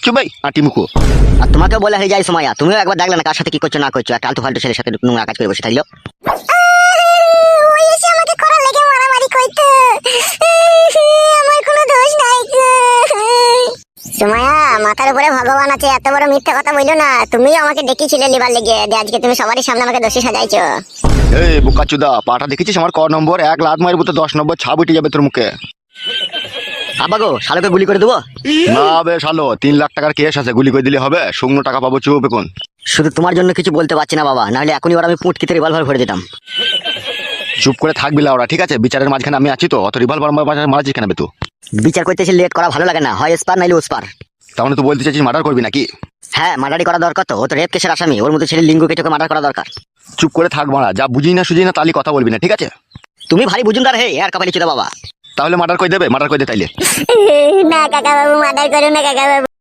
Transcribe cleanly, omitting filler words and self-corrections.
চুপ ভাই আটি মুখো। আর তোমাকে বলে হয়ে যায় সময়া, তুমিও একবার দেখলে না কার সাথে কি করছো না করছো, একটা আলতু ফালতু ছেলের সাথে নোংরা কাজ করে বসে থাকলো। ওই এসে আমাকে করা লেগে মারামারি কইতো, আমার কোনো দোষ নাই। সুমাইয়া, মাথার উপরে ভগবান আছে, এত বড় মিথ্যা কথা বললো না। তুমি আমাকে ডেকেছিলে লিবার লেগে, আজকে তুমি সবারই সামনে আমাকে দোষী সাজাইছো। এই বোকাচুদা, পাটা দেখেছিস আমার ক নম্বর? 1 লাত মারবো তো 10 নম্বর ছাপ উঠে যাবে তোর মুখে। আব্বা গো, শালোকে গুলি করে দেবো? না বে শালো, 3 লাখ টাকার কেস আছে, গুলি করে দিলে হবে? শুকনো টাকা পাবো, চুপ এখন। শুধু তোমার জন্য কিছু বলতে পারছি না বাবা, নাহলে এখনই ওরা আমি পুটকিতে রিভলভার ভরে দিতাম। চুপ করে থাকবি ওরা, ঠিক আছে? বিচারের মাঝখানে আমি আছি তো, অত রিভলভার মারাছিস কেন বে তুই? বিচার করতে এসে লেট করা ভালো লাগে না, হয় এসপার নাইলে ওসপার। তাহলে তুই বলতে চাইছিস মার্ডার করবি নাকি? হ্যাঁ, মার্ডারই করা দরকার তো, ও তো রেপ কেসের আসামি, ওর মতো ছেলে লিঙ্গ কেটে মার্ডার করা দরকার। চুপ করে থাক মারা, যা বুঝি না সুঝি না তালি কথা বলবি না, ঠিক আছে? তুমি ভারী বুঝুনদার হে, আর কপালি চুদা বাবা। তাহলে মার্ডার করে দেবে? মার্ডার করে দে তাইলে। না কাকা বাবু, মার্ডার করো না কাকা বাবু।